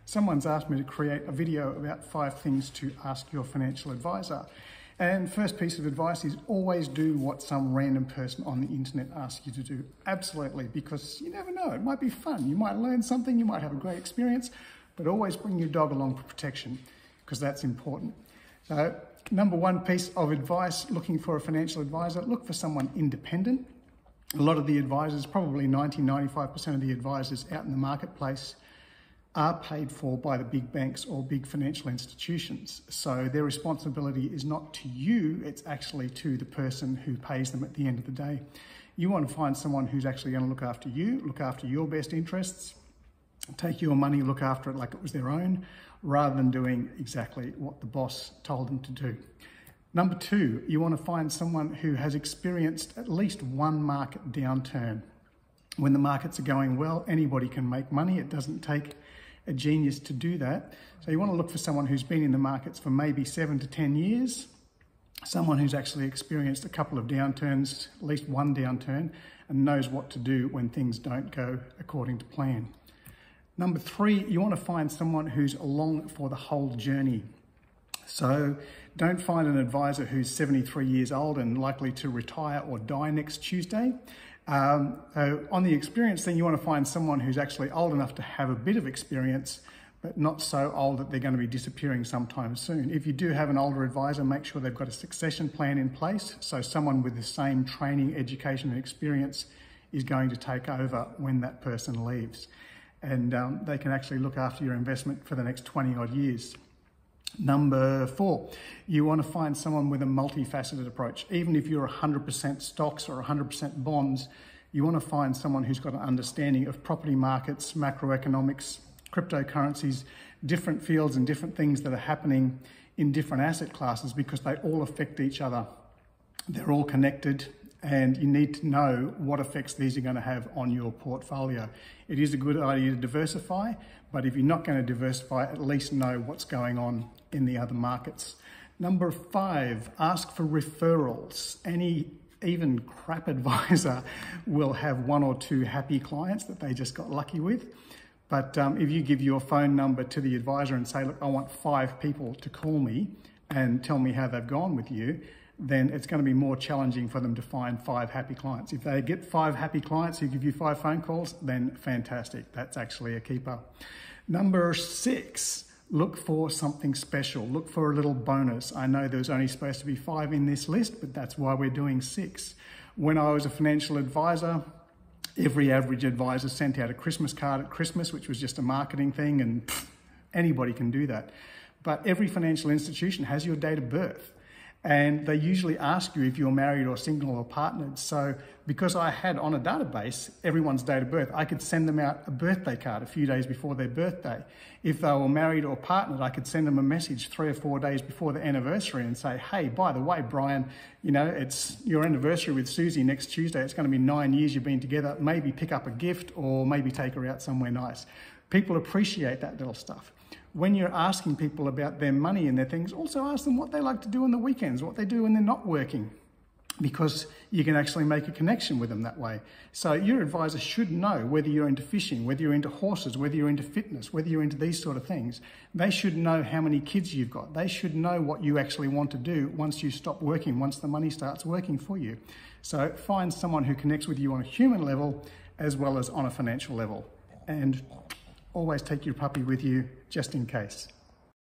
Someone's asked me to create a video about 5 things to ask your financial advisor. And first piece of advice is always do what some random person on the internet asks you to do. Absolutely, because you never know, it might be fun. You might learn something, you might have a great experience, but always bring your dog along for protection, because that's important. So, number 1 piece of advice, looking for a financial advisor, look for someone independent. A lot of the advisors, probably 90-95% of the advisors out in the marketplace are paid for by the big banks or big financial institutions. So their responsibility is not to you, it's actually to the person who pays them at the end of the day. You want to find someone who's actually going to look after you, look after your best interests, take your money, look after it like it was their own, rather than doing exactly what the boss told them to do. Number 2, you want to find someone who has experienced at least one market downturn. When the markets are going well, anybody can make money. It doesn't take a genius to do that. So you want to look for someone who's been in the markets for maybe 7 to 10 years, someone who's actually experienced a couple of downturns, at least one downturn, and knows what to do when things don't go according to plan. Number 3, you want to find someone who's along for the whole journey. So don't find an advisor who's 73 years old and likely to retire or die next Tuesday. On the experience thing, you want to find someone who's actually old enough to have a bit of experience, but not so old that they're going to be disappearing sometime soon. If you do have an older advisor, make sure they've got a succession plan in place. So someone with the same training, education and experience is going to take over when that person leaves. And they can actually look after your investment for the next 20 odd years. Number 4, you want to find someone with a multifaceted approach. Even if you're 100% stocks or 100% bonds, you want to find someone who's got an understanding of property markets, macroeconomics, cryptocurrencies, different fields and different things that are happening in different asset classes, because they all affect each other. They're all connected, and you need to know what effects these are going to have on your portfolio. It is a good idea to diversify, but if you're not going to diversify, at least know what's going on in the other markets. Number 5, ask for referrals. Any even crap advisor will have 1 or 2 happy clients that they just got lucky with. But if you give your phone number to the advisor and say, look, I want 5 people to call me and tell me how they've gone with you, then it's going to be more challenging for them to find 5 happy clients. If they get 5 happy clients who give you 5 phone calls, then fantastic. That's actually a keeper. Number 6, look for something special. Look for a little bonus. I know there's only supposed to be 5 in this list, but that's why we're doing 6. When I was a financial advisor, every average advisor sent out a Christmas card at Christmas, which was just a marketing thing, and anybody can do that. But every financial institution has your date of birth. And they usually ask you if you're married or single or partnered. So because I had on a database everyone's date of birth, I could send them out a birthday card a few days before their birthday. If they were married or partnered, I could send them a message 3 or 4 days before the anniversary and say, hey, by the way, Brian, you know, it's your anniversary with Susie next Tuesday. It's going to be 9 years you've been together. Maybe pick up a gift or maybe take her out somewhere nice. People appreciate that little stuff. When you're asking people about their money and their things, also ask them what they like to do on the weekends, what they do when they're not working, because you can actually make a connection with them that way. So your advisor should know whether you're into fishing, whether you're into horses, whether you're into fitness, whether you're into these sort of things. They should know how many kids you've got. They should know what you actually want to do once you stop working, once the money starts working for you. So find someone who connects with you on a human level as well as on a financial level. And always take your puppy with you just in case.